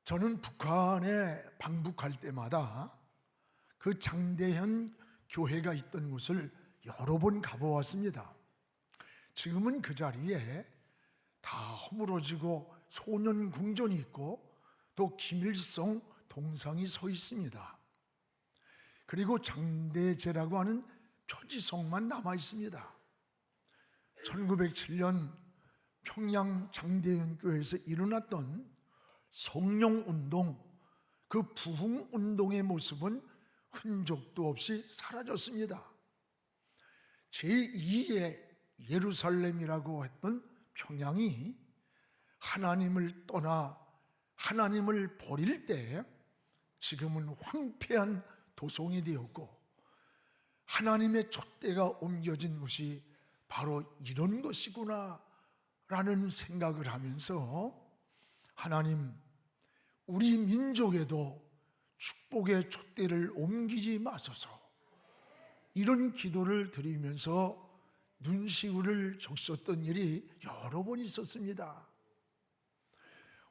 저는 북한에 방북할 때마다 그 장대현 교회가 있던 곳을 여러 번 가보았습니다. 지금은 그 자리에 다 허물어지고 소년궁전이 있고 또 김일성 동상이 서 있습니다. 그리고 장대제라고 하는 표지성만 남아 있습니다. 1907년 평양 장대현 교회에서 일어났던 성령운동, 그 부흥운동의 모습은 흔적도 없이 사라졌습니다. 제2의 예루살렘이라고 했던 평양이 하나님을 떠나 하나님을 버릴 때 지금은 황폐한 도성이 되었고, 하나님의 촛대가 옮겨진 곳이 바로 이런 것이구나 라는 생각을 하면서, 하나님, 우리 민족에도 축복의 촛대를 옮기지 마소서, 이런 기도를 드리면서 눈시울을 적셨던 일이 여러 번 있었습니다.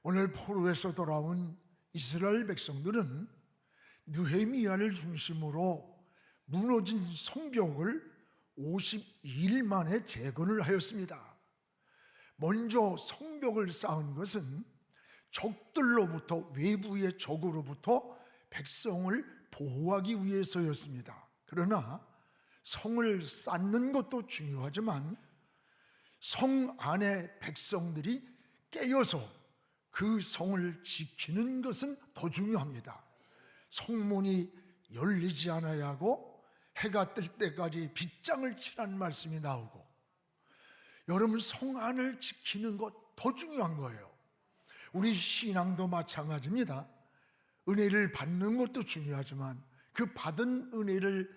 오늘 포로에서 돌아온 이스라엘 백성들은 느헤미야를 중심으로 무너진 성벽을 52일 만에 재건을 하였습니다. 먼저 성벽을 쌓은 것은 적들로부터, 외부의 적으로부터 백성을 보호하기 위해서였습니다. 그러나 성을 쌓는 것도 중요하지만 성 안에 백성들이 깨어서 그 성을 지키는 것은 더 중요합니다. 성문이 열리지 않아야 하고 해가 뜰 때까지 빗장을 치라는 말씀이 나오고, 여러분, 성 안을 지키는 것 더 중요한 거예요. 우리 신앙도 마찬가지입니다. 은혜를 받는 것도 중요하지만 그 받은 은혜를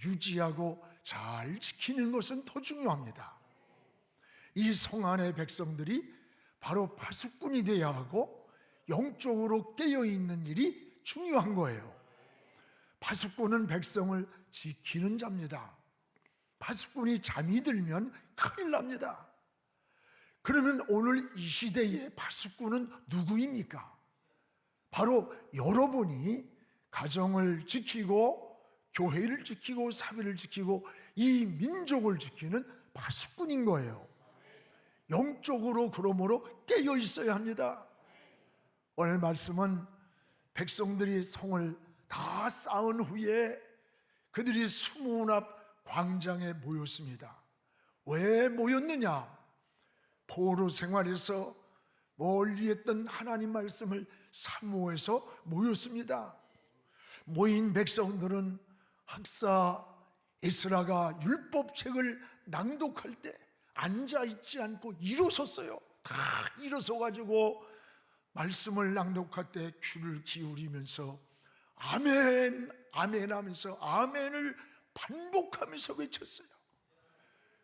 유지하고 잘 지키는 것은 더 중요합니다. 이 성 안의 백성들이 바로 파수꾼이 되어야 하고 영적으로 깨어있는 일이 중요한 거예요. 파수꾼은 백성을 지키는 자입니다. 파수꾼이 잠이 들면 큰일 납니다. 그러면 오늘 이 시대의 파수꾼은 누구입니까? 바로 여러분이 가정을 지키고 교회를 지키고 사회를 지키고 이 민족을 지키는 파수꾼인 거예요. 영적으로 그러므로 깨어 있어야 합니다. 오늘 말씀은 백성들이 성을 다 쌓은 후에 그들이 수문 앞 광장에 모였습니다. 왜 모였느냐? 포로 생활에서 멀리 했던 하나님 말씀을 사모해서 모였습니다. 모인 백성들은 학사 에스라가 율법책을 낭독할 때 앉아있지 않고 일어섰어요. 다 일어서가지고 말씀을 낭독할 때 귀를 기울이면서 아멘, 아멘 하면서 아멘을 반복하면서 외쳤어요.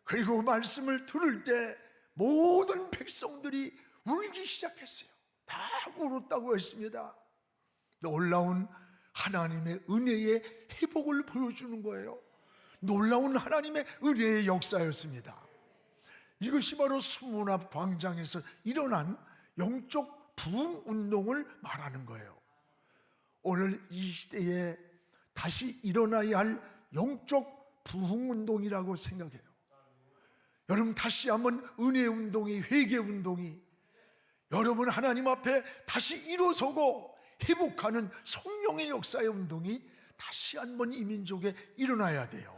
그리고 말씀을 들을 때 모든 백성들이 울기 시작했어요. 다 울었다고 했습니다. 놀라운 하나님의 은혜의 회복을 보여주는 거예요. 놀라운 하나님의 은혜의 역사였습니다. 이것이 바로 수문 앞 광장에서 일어난 영적 부흥 운동을 말하는 거예요. 오늘 이 시대에 다시 일어나야 할 영적 부흥 운동이라고 생각해요. 여러분, 다시 한번 은혜 운동이, 회개 운동이, 여러분 하나님 앞에 다시 일어서고 회복하는 성령의 역사의 운동이 다시 한번 이 민족에 일어나야 돼요.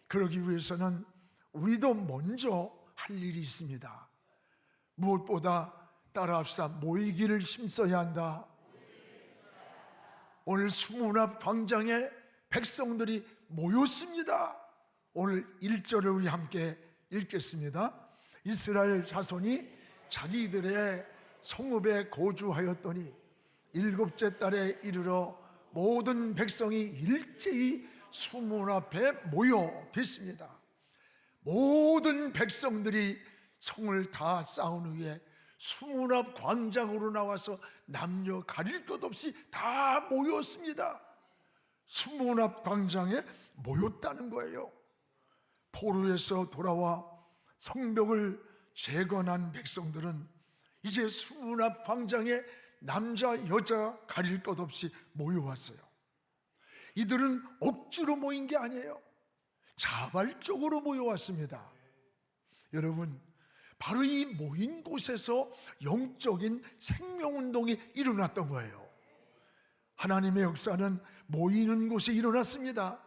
그러기 위해서는 우리도 먼저 할 일이 있습니다. 무엇보다 따라합시다. 모이기를 힘써야 한다. 오늘 수문 앞 광장에 백성들이 모였습니다. 오늘 1절을 우리 함께 읽겠습니다. 이스라엘 자손이 자기들의 성읍에 거주하였더니 7째 달에 이르러 모든 백성이 일제히 수문 앞에 모여 됐습니다. 모든 백성들이 성을 다 쌓은 후에 수문 앞 광장으로 나와서 남녀 가릴 것 없이 다 모였습니다. 수문 앞 광장에 모였다는 거예요. 포로에서 돌아와 성벽을 재건한 백성들은 이제 수문 앞 광장에 남자 여자 가릴 것 없이 모여왔어요. 이들은 억지로 모인 게 아니에요. 자발적으로 모여왔습니다. 여러분, 바로 이 모인 곳에서 영적인 생명운동이 일어났던 거예요. 하나님의 역사는 모이는 곳에 일어났습니다.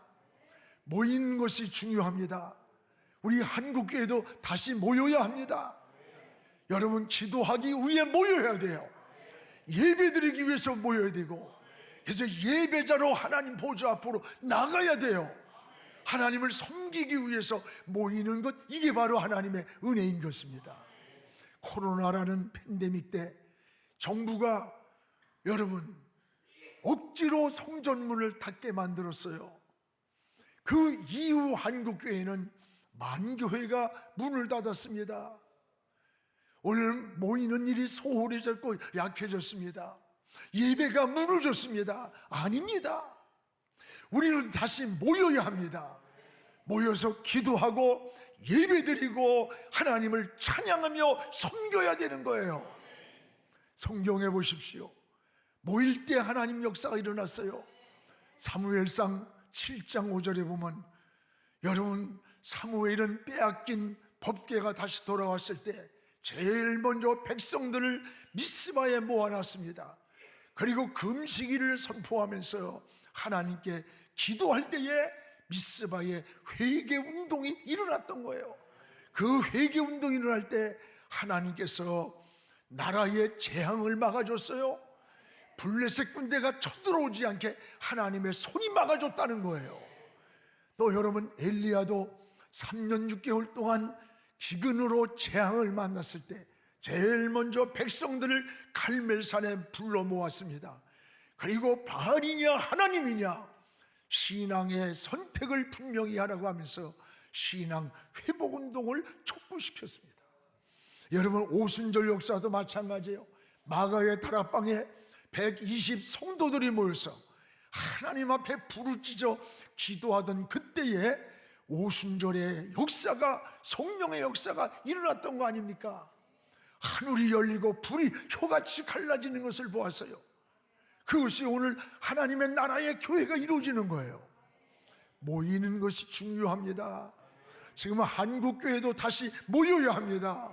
모이는 것이 중요합니다. 우리 한국교회도 다시 모여야 합니다. 여러분, 기도하기 위해 모여야 돼요. 예배드리기 위해서 모여야 되고, 그래서 예배자로 하나님 보좌 앞으로 나가야 돼요. 하나님을 섬기기 위해서 모이는 것, 이게 바로 하나님의 은혜인 것입니다. 코로나라는 팬데믹 때 정부가 여러분 억지로 성전문을 닫게 만들었어요. 그 이후 한국교회는 만교회가 문을 닫았습니다. 오늘 모이는 일이 소홀해졌고 약해졌습니다. 예배가 무너졌습니다. 아닙니다. 우리는 다시 모여야 합니다. 모여서 기도하고 예배드리고 하나님을 찬양하며 섬겨야 되는 거예요. 성경에 보십시오. 모일 때 하나님 역사가 일어났어요. 사무엘상 7장 5절에 보면, 여러분, 사무엘은 빼앗긴 법궤가 다시 돌아왔을 때 제일 먼저 백성들을 미스바에 모아놨습니다. 그리고 금식일을 선포하면서 하나님께 기도할 때에 미스바에 회개 운동이 일어났던 거예요. 그 회개 운동이 일어날 때 하나님께서 나라의 재앙을 막아줬어요. 블레셋 군대가 쳐들어오지 않게 하나님의 손이 막아줬다는 거예요. 또 여러분, 엘리야도 3년 6개월 동안 기근으로 재앙을 만났을 때 제일 먼저 백성들을 갈멜산에 불러 모았습니다. 그리고 바알이냐 하나님이냐 신앙의 선택을 분명히 하라고 하면서 신앙 회복운동을 촉구시켰습니다. 여러분, 오순절 역사도 마찬가지예요. 마가의 다락방에 120 성도들이 모여서 하나님 앞에 불을 찢어 기도하던 그때에 오순절의 역사가, 성령의 역사가 일어났던 거 아닙니까? 하늘이 열리고 불이 혀같이 갈라지는 것을 보았어요. 그것이 오늘 하나님의 나라의 교회가 이루어지는 거예요. 모이는 것이 중요합니다. 지금 한국교회도 다시 모여야 합니다.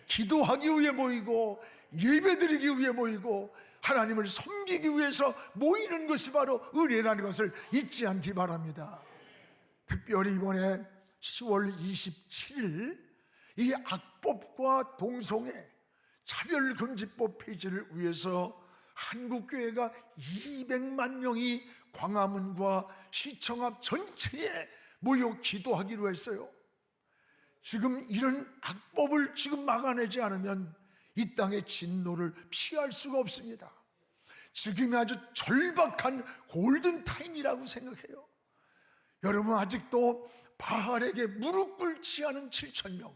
기도하기 위해 모이고 예배드리기 위해 모이고 하나님을 섬기기 위해서 모이는 것이 바로 은혜라는 것을 잊지 않기 바랍니다. 특별히 이번에 10월 27일 이 악법과 동성애 차별금지법 폐지를 위해서 한국교회가 200만 명이 광화문과 시청 앞 전체에 모여 기도하기로 했어요. 지금 이런 악법을 지금 막아내지 않으면 이 땅의 진노를 피할 수가 없습니다. 지금이 아주 절박한 골든타임이라고 생각해요. 여러분, 아직도 바알에게 무릎 꿇지 않은 7,000명,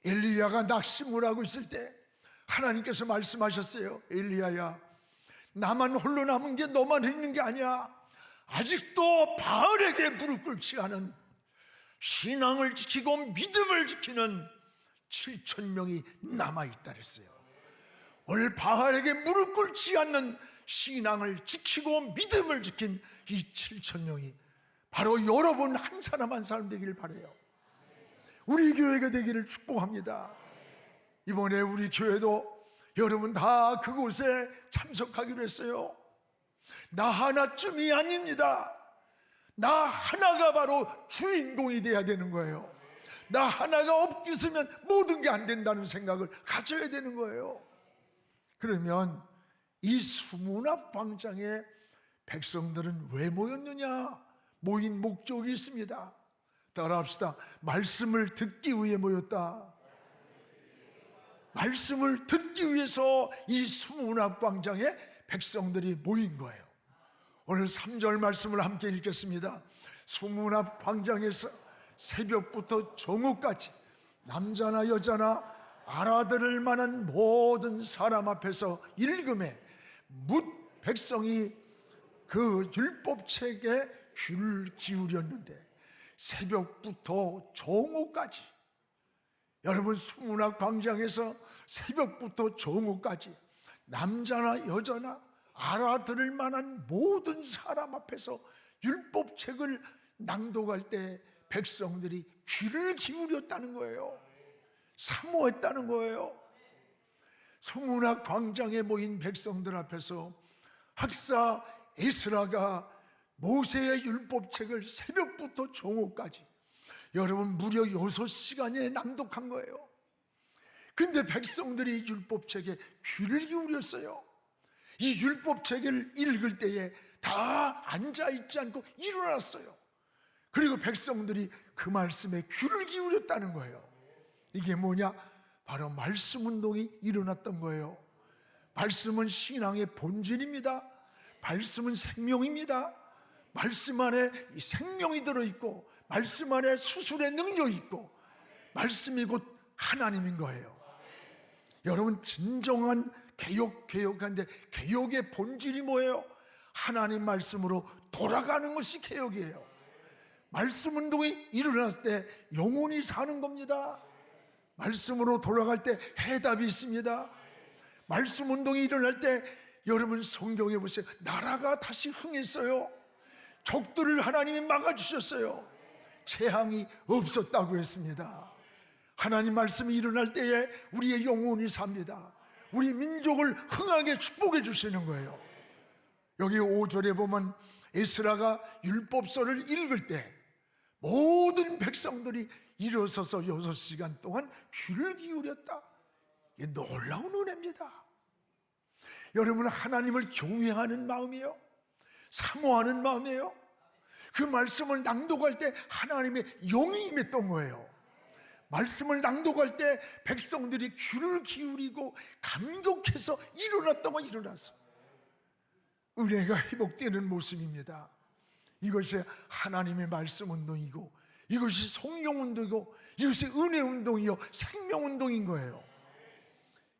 엘리야가 낙심을 하고 있을 때 하나님께서 말씀하셨어요. 엘리야야, 나만 홀로 남은 게 너만 있는 게 아니야. 아직도 바알에게 무릎 꿇지 않은, 신앙을 지키고 믿음을 지키는 7,000명이 남아있다 그랬어요. 오늘 바알에게 무릎 꿇지 않는 신앙을 지키고 믿음을 지킨 이 7,000명이 바로 여러분 한 사람 한 사람 되기를 바라요. 우리 교회가 되기를 축복합니다. 이번에 우리 교회도 여러분 다 그곳에 참석하기로 했어요. 나 하나쯤이 아닙니다. 나 하나가 바로 주인공이 돼야 되는 거예요. 나 하나가 없으면 모든 게 안 된다는 생각을 가져야 되는 거예요. 그러면 이 수문앞 광장에 백성들은 왜 모였느냐? 모인 목적이 있습니다. 따라합시다. 말씀을 듣기 위해 모였다. 말씀을 듣기 위해서 이 수문앞 광장에 백성들이 모인 거예요. 오늘 3절 말씀을 함께 읽겠습니다. 수문앞 광장에서 새벽부터 정오까지 남자나 여자나 알아들을 만한 모든 사람 앞에서 읽음에 뭇 백성이 그 율법책에 귀를 기울였는데 새벽부터 정오까지, 여러분 수문학 광장에서 새벽부터 정오까지 남자나 여자나 알아들을 만한 모든 사람 앞에서 율법책을 낭독할 때 백성들이 귀를 기울였다는 거예요. 사모했다는 거예요. 수문학 광장에 모인 백성들 앞에서 학사 에스라가 모세의 율법책을 새벽부터 정오까지 여러분 무려 6시간에 낭독한 거예요. 근데 백성들이 율법책에 귀를 기울였어요. 이 율법책을 읽을 때에 다 앉아있지 않고 일어났어요. 그리고 백성들이 그 말씀에 귀를 기울였다는 거예요. 이게 뭐냐? 바로 말씀 운동이 일어났던 거예요. 말씀은 신앙의 본질입니다. 말씀은 생명입니다. 말씀 안에 생명이 들어있고 말씀 안에 수술의 능력이 있고 말씀이 곧 하나님인 거예요. 여러분, 진정한 개혁한데 개혁의 본질이 뭐예요? 하나님 말씀으로 돌아가는 것이 개혁이에요. 말씀 운동이 일어날 때 영혼이 사는 겁니다. 말씀으로 돌아갈 때 해답이 있습니다. 말씀 운동이 일어날 때 여러분 성경에 보세요. 나라가 다시 흥했어요. 적들을 하나님이 막아주셨어요. 재앙이 없었다고 했습니다. 하나님 말씀이 일어날 때에 우리의 영혼이 삽니다. 우리 민족을 흥하게 축복해 주시는 거예요. 여기 5절에 보면 에스라가 율법서를 읽을 때 모든 백성들이 일어서서 6시간 동안 귀를 기울였다. 이게 놀라운 은혜입니다. 여러분, 하나님을 경외하는 마음이에요. 사모하는 마음이에요. 그 말씀을 낭독할 때 하나님의 영이 임했던 거예요. 말씀을 낭독할 때 백성들이 귀를 기울이고 감격해서 일어났던 거 일어났어. 은혜가 회복되는 모습입니다. 이것이 하나님의 말씀 운동이고 이것이 성령 운동이고 이것이 은혜 운동이요 생명 운동인 거예요.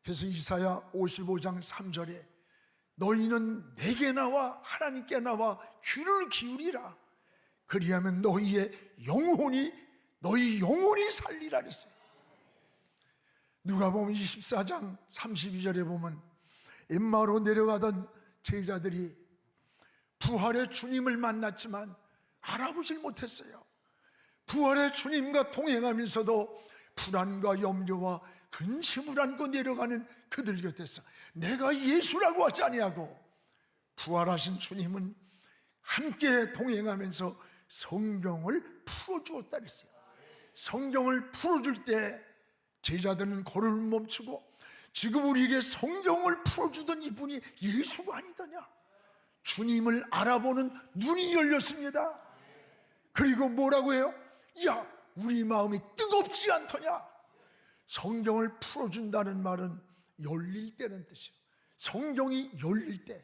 그래서 이사야 55장 3절에 너희는 내게 나와 하나님께 나와 귀를 기울이라. 그리하면 너희 영혼이 살리라 그랬어요. 누가복음 24장 32절에 보면 엠마오로 내려가던 제자들이 부활의 주님을 만났지만 알아보질 못했어요. 부활의 주님과 동행하면서도 불안과 염려와 근심을 안고 내려가는 그들 곁에서 내가 예수라고 하지 아니하고 부활하신 주님은 함께 동행하면서 성경을 풀어주었다 그랬어요. 성경을 풀어줄 때 제자들은 걸음을 멈추고 지금 우리에게 성경을 풀어주던 이분이 예수가 아니더냐? 주님을 알아보는 눈이 열렸습니다. 그리고 뭐라고 해요? 야, 우리 마음이 뜨겁지 않더냐? 성경을 풀어준다는 말은 열릴 때는 뜻이에요. 성경이 열릴 때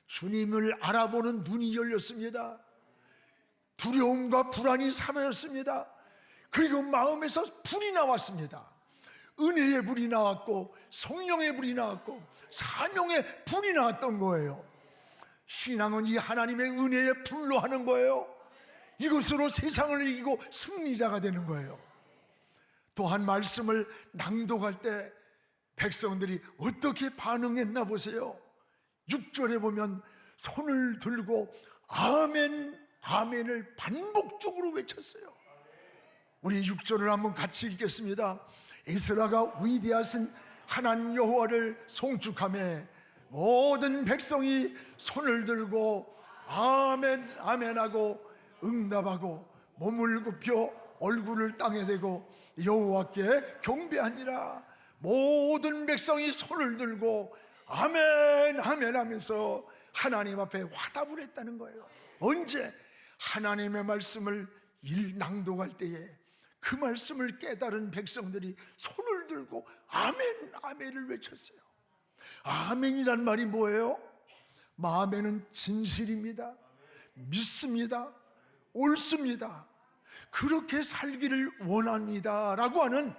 주님을 알아보는 눈이 열렸습니다. 두려움과 불안이 사라졌습니다. 그리고 마음에서 불이 나왔습니다. 은혜의 불이 나왔고 성령의 불이 나왔고 사명의 불이 나왔던 거예요. 신앙은 이 하나님의 은혜의 불로 하는 거예요. 이것으로 세상을 이기고 승리자가 되는 거예요. 또한 말씀을 낭독할 때 백성들이 어떻게 반응했나 보세요. 6절에 보면 손을 들고 아멘, 아멘을 반복적으로 외쳤어요. 우리 6절을 한번 같이 읽겠습니다. 에스라가 위대하신 하나님 여호와를 송축하며 모든 백성이 손을 들고 아멘, 아멘하고 응답하고 몸을 굽혀 얼굴을 땅에 대고 여호와께 경배하니라. 모든 백성이 손을 들고 아멘, 아멘 하면서 하나님 앞에 화답을 했다는 거예요. 언제? 하나님의 말씀을 낭독할 때에 그 말씀을 깨달은 백성들이 손을 들고 아멘, 아멘을 외쳤어요. 아멘이란 말이 뭐예요? 아멘은 진실입니다. 믿습니다. 옳습니다. 그렇게 살기를 원합니다 라고 하는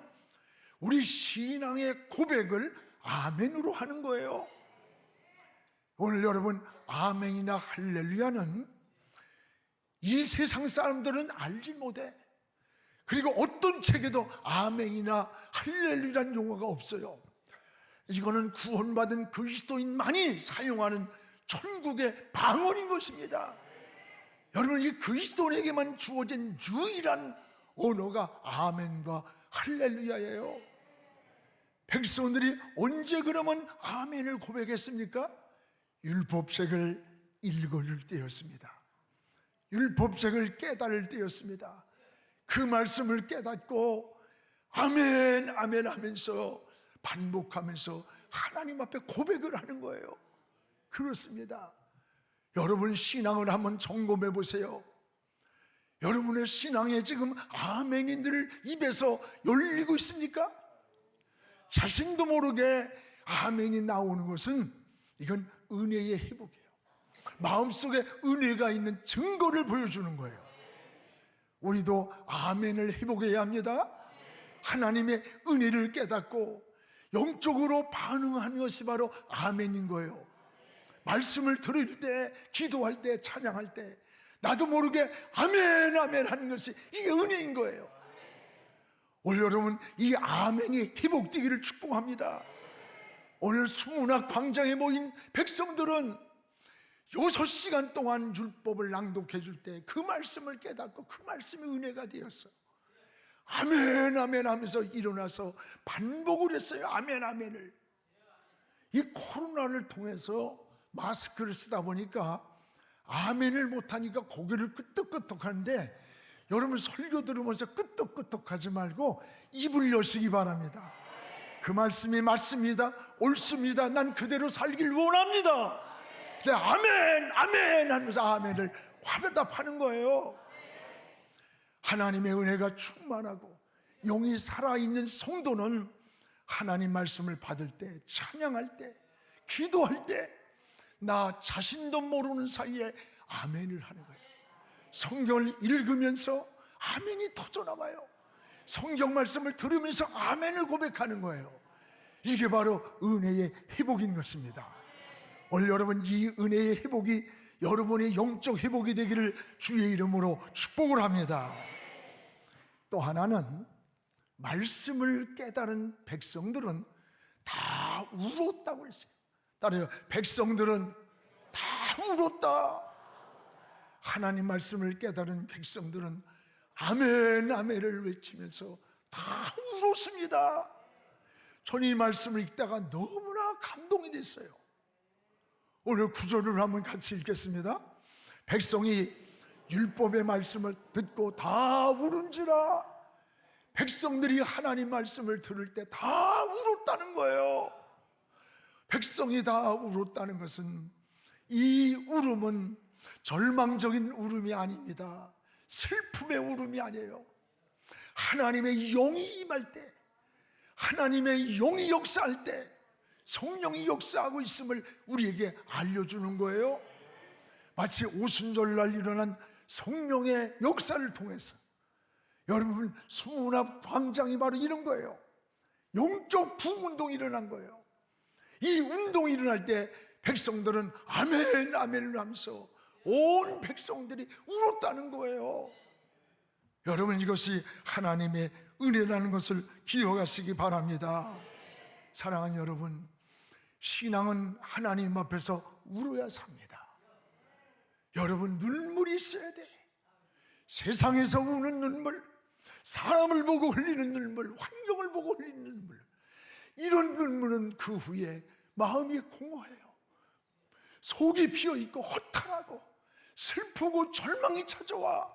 우리 신앙의 고백을 아멘으로 하는 거예요. 오늘 여러분, 아멘이나 할렐루야는 이 세상 사람들은 알지 못해. 그리고 어떤 책에도 아멘이나 할렐루야라는 용어가 없어요. 이거는 구원받은 그리스도인만이 사용하는 천국의 방언인 것입니다. 여러분, 이 그리스도인에게만 주어진 유일한 언어가 아멘과 할렐루야예요. 백성들이 언제 그러면 아멘을 고백했습니까? 율법책을 읽을 때였습니다. 율법책을 깨달을 때였습니다. 그 말씀을 깨닫고 아멘 아멘 하면서 반복하면서 하나님 앞에 고백을 하는 거예요. 그렇습니다. 여러분 신앙을 한번 점검해 보세요. 여러분의 신앙에 지금 아멘이 늘 입에서 열리고 있습니까? 자신도 모르게 아멘이 나오는 것은 이건 은혜의 회복이에요. 마음속에 은혜가 있는 증거를 보여주는 거예요. 우리도 아멘을 회복해야 합니다. 하나님의 은혜를 깨닫고 영적으로 반응하는 것이 바로 아멘인 거예요. 말씀을 들을 때, 기도할 때, 찬양할 때 나도 모르게 아멘 아멘 하는 것이 이게 은혜인 거예요. 오늘 여러분 이 아멘이 회복되기를 축복합니다. 오늘 수문학 광장에 모인 백성들은 6시간 동안 율법을 낭독해 줄 때 그 말씀을 깨닫고 그 말씀이 은혜가 되었어요. 아멘 아멘 하면서 일어나서 반복을 했어요. 아멘 아멘을. 이 코로나를 통해서 마스크를 쓰다 보니까 아멘을 못하니까 고개를 끄덕끄덕 하는데, 여러분 설교 들으면서 끄덕끄덕 하지 말고 입을 여시기 바랍니다. 그 말씀이 맞습니다, 옳습니다, 난 그대로 살길 원합니다. 네, 아멘 아멘 하면서 아멘을 화답하는 거예요. 하나님의 은혜가 충만하고 영이 살아있는 성도는 하나님 말씀을 받을 때, 찬양할 때, 기도할 때 나 자신도 모르는 사이에 아멘을 하는 거예요. 성경을 읽으면서 아멘이 터져나와요. 성경 말씀을 들으면서 아멘을 고백하는 거예요. 이게 바로 은혜의 회복인 것입니다. 오늘 여러분 이 은혜의 회복이 여러분의 영적 회복이 되기를 주의 이름으로 축복을 합니다. 또 하나는 말씀을 깨달은 백성들은 다 울었다고 했어요. 따라요. 백성들은 다 울었다. 하나님 말씀을 깨달은 백성들은 아멘 아멘을 외치면서 다 울었습니다. 저는 이 말씀을 읽다가 너무나 감동이 됐어요. 오늘 구절을 한번 같이 읽겠습니다. 백성이 율법의 말씀을 듣고 다 울은지라. 백성들이 하나님 말씀을 들을 때 다 울었다는 거예요. 백성이 다 울었다는 것은, 이 울음은 절망적인 울음이 아닙니다. 슬픔의 울음이 아니에요. 하나님의 영이 임할 때, 하나님의 영이 역사할 때 성령이 역사하고 있음을 우리에게 알려주는 거예요. 마치 오순절날 일어난 성령의 역사를 통해서 여러분 수문앞 광장이 바로 이런 거예요. 영적 부흥운동이 일어난 거예요. 이 운동이 일어날 때 백성들은 아멘 아멘을 하면서 온 백성들이 울었다는 거예요. 여러분 이것이 하나님의 은혜라는 것을 기억하시기 바랍니다. 사랑하는 여러분, 신앙은 하나님 앞에서 울어야 삽니다. 여러분 눈물이 있어야 돼. 세상에서 우는 눈물, 사람을 보고 흘리는 눈물, 환경을 보고 흘리는 눈물, 이런 눈물은 그 후에 마음이 공허해요. 속이 비어있고 허탈하고 슬프고 절망이 찾아와.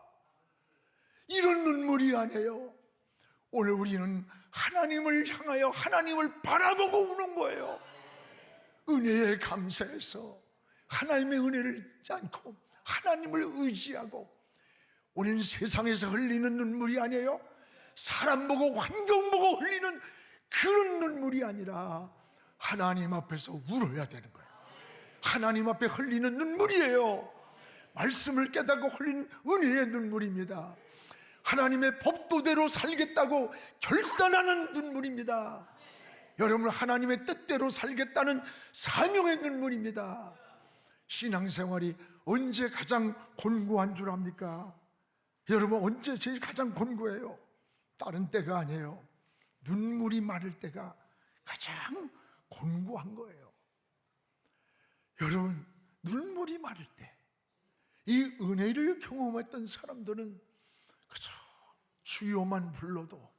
이런 눈물이 아니에요. 오늘 우리는 하나님을 향하여 하나님을 바라보고 우는 거예요. 은혜에 감사해서 하나님의 은혜를 잊지 않고 하나님을 의지하고, 우리는 세상에서 흘리는 눈물이 아니에요. 사람 보고 환경 보고 흘리는 그런 눈물이 아니라 하나님 앞에서 울어야 되는 거예요. 하나님 앞에 흘리는 눈물이에요. 말씀을 깨닫고 흘리는 은혜의 눈물입니다. 하나님의 법도대로 살겠다고 결단하는 눈물입니다. 여러분 하나님의 뜻대로 살겠다는 사명의 눈물입니다. 신앙생활이 언제 가장 곤고한 줄 압니까? 여러분 언제 제일 가장 곤고해요? 다른 때가 아니에요. 눈물이 마를 때가 가장 곤고한 거예요. 여러분, 눈물이 마를 때 이 은혜를 경험했던 사람들은 그저 주여만 불러도,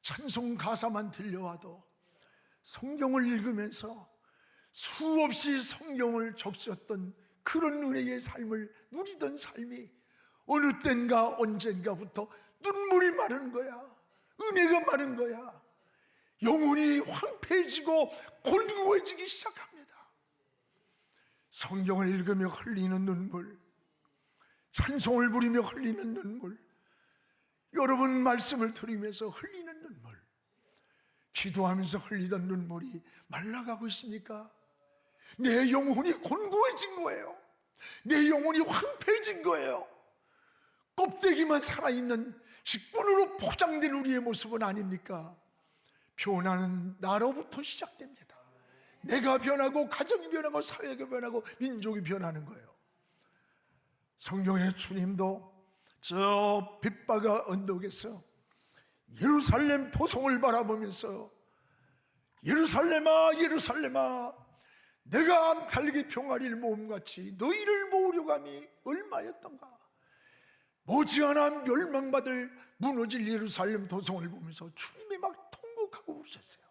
찬송 가사만 들려와도, 성경을 읽으면서 수없이 성경을 적셨던 그런 은혜의 삶을 누리던 삶이 어느 땐가 언젠가부터 눈물이 마른 거야. 은혜가 마른 거야. 영혼이 황폐해지고 곤고해지기 시작합니다. 성경을 읽으며 흘리는 눈물, 찬송을 부리며 흘리는 눈물, 여러분 말씀을 들으면서 흘리는 눈물, 기도하면서 흘리던 눈물이 말라가고 있습니까? 내 영혼이 곤고해진 거예요. 내 영혼이 황폐해진 거예요. 껍데기만 살아있는 직분으로 포장된 우리의 모습은 아닙니까? 변화는 나로부터 시작됩니다. 내가 변하고, 가정이 변하고, 사회가 변하고, 민족이 변하는 거예요. 성경의 주님도 저 빛바가 언덕에서 예루살렘 도성을 바라보면서 예루살렘아 예루살렘아 내가 갈기 병아리를 모음같이 너희를 모으려고 함이 얼마였던가. 머지않아 멸망받을 무너질 예루살렘 도성을 보면서 주님이 막 통곡하고 우셨어요.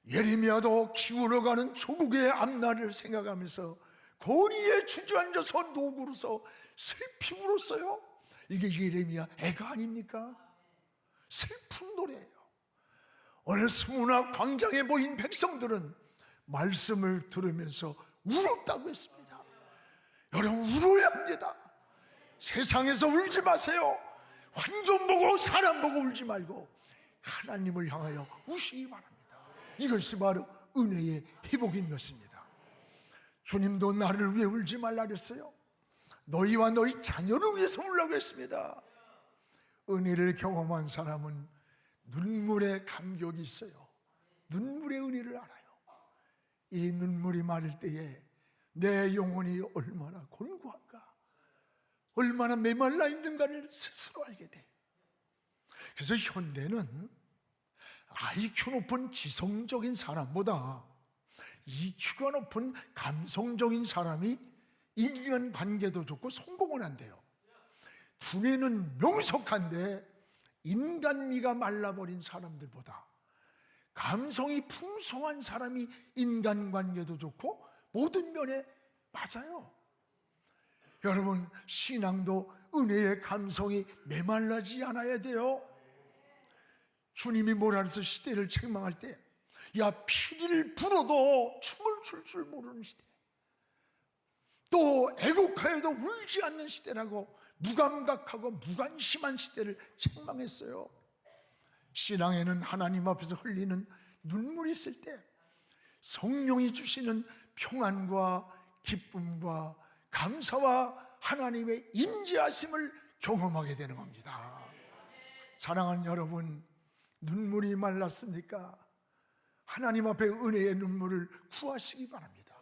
예레미야도 기울어가는 조국의 앞날을 생각하면서 거리에 주저앉아서 노구로서 슬피 울었어요. 이게 예레미야 애가 아닙니까? 슬픈 노래예요. 어느 스무나 광장에 모인 백성들은 말씀을 들으면서 울었다고 했습니다. 여러분, 울어야 합니다. 세상에서 울지 마세요. 환경 보고 사람 보고 울지 말고 하나님을 향하여 우시기 바랍니다. 이것이 바로 은혜의 회복인 것입니다. 주님도 나를 위해 울지 말라 그랬어요. 너희와 너희 자녀를 위해서 울라고 했습니다. 은혜를 경험한 사람은 눈물의 감격이 있어요. 눈물의 은혜를 알아요. 이 눈물이 마를 때에 내 영혼이 얼마나 곤고한가, 얼마나 메말라 있는가를 스스로 알게 돼. 그래서 현대는 IQ 높은 지성적인 사람보다 EQ가 높은 감성적인 사람이 인간 관계도 좋고 성공을 한대요. 두뇌는 명석한데 인간미가 말라버린 사람들보다 감성이 풍성한 사람이 인간관계도 좋고 모든 면에 맞아요. 여러분, 신앙도 은혜의 감성이 메말라지 않아야 돼요. 주님이 뭐라 그래서 시대를 책망할 때, 야, 피리를 불어도 춤을 출 줄 모르는 시대, 또 애곡하여도 울지 않는 시대라고 무감각하고 무관심한 시대를 책망했어요. 신앙에는 하나님 앞에서 흘리는 눈물이 있을 때 성령이 주시는 평안과 기쁨과 감사와 하나님의 임재하심을 경험하게 되는 겁니다. 사랑하는 여러분, 눈물이 말랐습니까? 하나님 앞에 은혜의 눈물을 구하시기 바랍니다.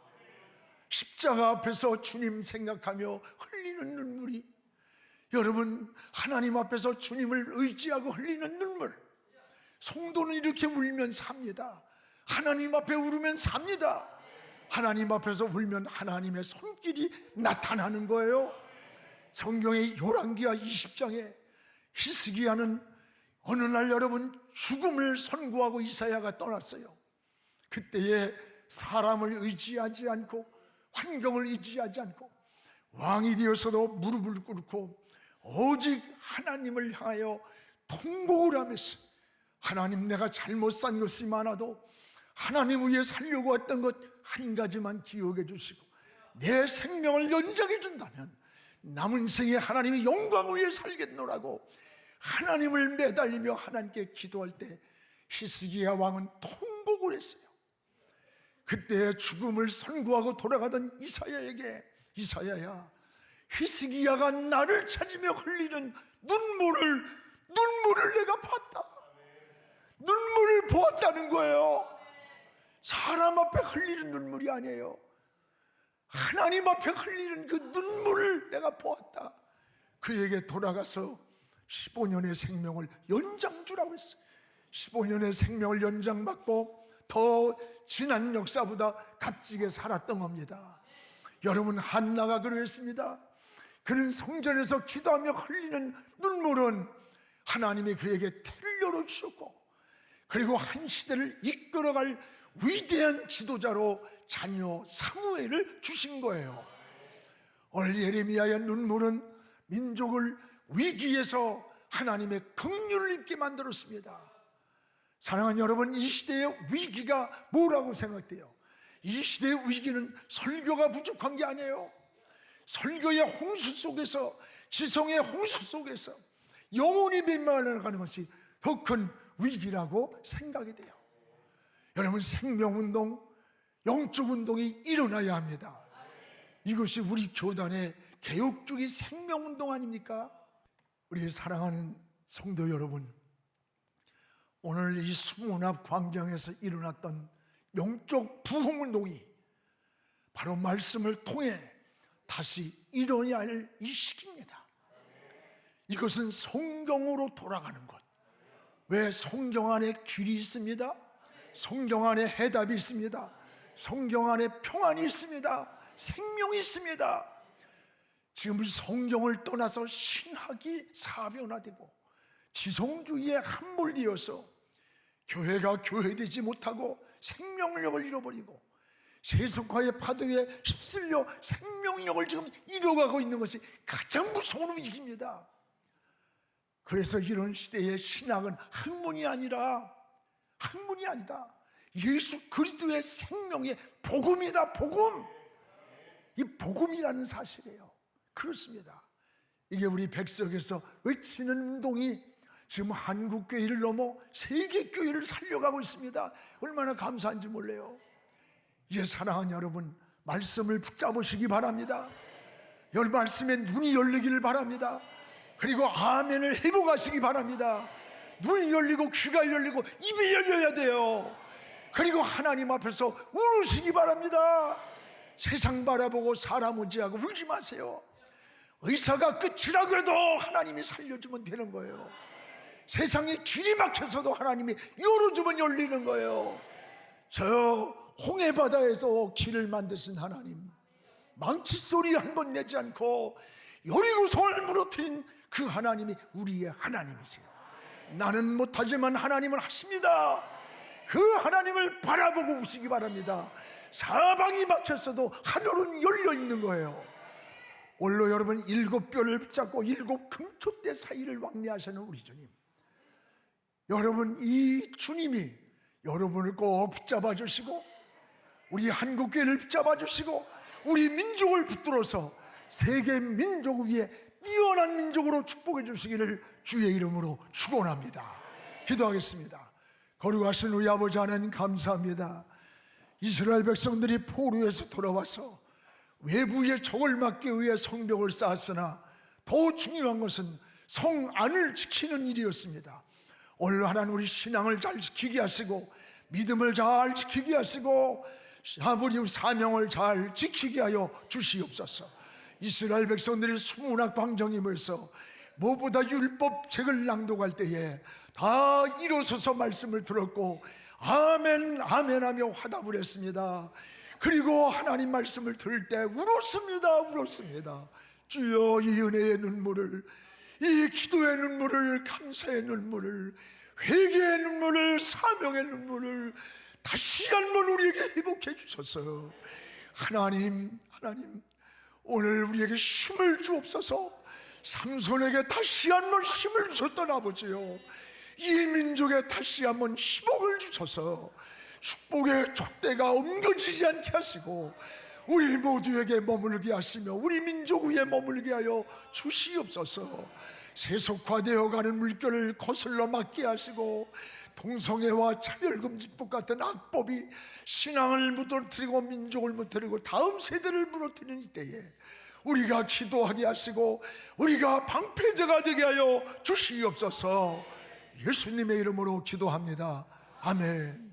십자가 앞에서 주님 생각하며 흘리는 눈물이, 여러분, 하나님 앞에서 주님을 의지하고 흘리는 눈물, 성도는 이렇게 울면 삽니다. 하나님 앞에 울으면 삽니다. 하나님 앞에서 울면 하나님의 손길이 나타나는 거예요. 성경의 열왕기하 20장에 히스기야는 어느 날 여러분 죽음을 선고하고 이사야가 떠났어요. 그때에 사람을 의지하지 않고 환경을 의지하지 않고 왕이 되어서도 무릎을 꿇고 오직 하나님을 향하여 통곡을 하면서, 하나님, 내가 잘못 산 것이 많아도 하나님 위해 살려고 했던 것 한 가지만 기억해 주시고 내 생명을 연장해 준다면 남은 생에 하나님의 영광을 위해 살겠노라고 하나님을 매달리며 하나님께 기도할 때 히스기야 왕은 통곡을 했어요. 그때 죽음을 선고하고 돌아가던 이사야에게, 이사야야, 히스기야가 나를 찾으며 흘리는 눈물을 내가 봤다. 눈물을 보았다는 거예요. 사람 앞에 흘리는 눈물이 아니에요. 하나님 앞에 흘리는 그 눈물을 내가 보았다. 그에게 돌아가서 15년의 생명을 연장 주라고 했어요. 15년의 생명을 연장받고 더 지난 역사보다 값지게 살았던 겁니다. 여러분, 한나가 그러했습니다. 그는 성전에서 기도하며 흘리는 눈물은 하나님이 그에게 태를 열어주셨고, 그리고 한 시대를 이끌어갈 위대한 지도자로 자녀 사무엘을 주신 거예요. 오늘 예레미야의 눈물은 민족을 위기에서 하나님의 긍휼을 입게 만들었습니다. 사랑하는 여러분, 이 시대의 위기가 뭐라고 생각돼요? 이 시대의 위기는 설교가 부족한 게 아니에요. 설교의 홍수 속에서, 지성의 홍수 속에서 영혼이 멸망하는 것이 더 큰 위기라고 생각이 돼요. 여러분, 생명운동, 영적운동이 일어나야 합니다. 이것이 우리 교단의 개혁주의 생명운동 아닙니까? 우리 사랑하는 성도 여러분, 오늘 이 수문 앞 광장에서 일어났던 영적 부흥운동이 바로 말씀을 통해 다시 일어나야 할 이 시기입니다. 이것은 성경으로 돌아가는 것. 왜? 성경 안에 길이 있습니다. 성경 안에 해답이 있습니다. 성경 안에 평안이 있습니다. 생명이 있습니다. 지금 성경을 떠나서 신학이 사변화되고 지성주의에 함몰되어서 교회가 교회되지 못하고 생명력을 잃어버리고 세속화의 파도에 휩쓸려 생명력을 지금 잃어가고 있는 것이 가장 무서운 위기입니다. 그래서 이런 시대의 신학은 학문이 아니다. 예수 그리스도의 생명의 복음이다. 복음. 이 복음이라는 사실이에요. 그렇습니다. 이게 우리 백석에서 외치는 운동이 지금 한국교회를 넘어 세계교회를 살려가고 있습니다. 얼마나 감사한지 몰라요. 예, 사랑하는 여러분, 말씀을 붙잡으시기 바랍니다. 말씀에 눈이 열리기를 바랍니다. 그리고 아멘을 회복하시기 바랍니다. 눈이 열리고 귀가 열리고 입이 열려야 돼요. 그리고 하나님 앞에서 울으시기 바랍니다. 세상 바라보고 사람 의지하고 울지 마세요. 의사가 끝이라고 해도 하나님이 살려주면 되는 거예요. 세상에 길이 막혀서도 하나님이 열어주면 열리는 거예요. 저 홍해바다에서 길을 만드신 하나님, 망치소리 한 번 내지 않고 여리고성을 무너뜨린 그 하나님이 우리의 하나님이세요. 나는 못하지만 하나님은 하십니다. 그 하나님을 바라보고 우시기 바랍니다. 사방이 막혔어도 하늘은 열려 있는 거예요. 오늘로 여러분, 7뼈를 붙잡고 7 금촛대 사이를 왕래하시는 우리 주님, 여러분, 이 주님이 여러분을 꼭 붙잡아 주시고 우리 한국교회를 붙잡아 주시고 우리 민족을 붙들어서 세계 민족 위에 뛰어난 민족으로 축복해 주시기를 주의 이름으로 축원합니다. 기도하겠습니다. 거룩하신 우리 아버지 하나님, 감사합니다. 이스라엘 백성들이 포로에서 돌아와서 외부의 적을 막기 위해 성벽을 쌓았으나 더 중요한 것은 성 안을 지키는 일이었습니다. 오늘 하나님, 우리 신앙을 잘 지키게 하시고 믿음을 잘 지키게 하시고 아버지 사명을 잘 지키게 하여 주시옵소서. 이스라엘 백성들이 수문학 광정에 모여서 무엇보다 율법책을 낭독할 때에 다 일어서서 말씀을 들었고 아멘 아멘 하며 화답을 했습니다. 그리고 하나님 말씀을 들을 때 울었습니다. 주여, 이 은혜의 눈물을, 이 기도의 눈물을, 감사의 눈물을, 회개의 눈물을, 사명의 눈물을 다시 한번 우리에게 회복해 주셔서 하나님, 오늘 우리에게 힘을 주옵소서. 삼손에게 다시 한번 힘을 주셨던 아버지요, 이 민족에 다시 한번 희복을 주셔서 축복의 촛대가 옮겨지지 않게 하시고 우리 모두에게 머물게 하시며 우리 민족 위에 머물게 하여 주시옵소서. 세속화되어가는 물결을 거슬러 막게 하시고 동성애와 차별금지법 같은 악법이 신앙을 무너뜨리고 민족을 무너뜨리고 다음 세대를 무너뜨리는 이때에 우리가 기도하게 하시고 우리가 방패자가 되게 하여 주시옵소서. 예수님의 이름으로 기도합니다. 아멘.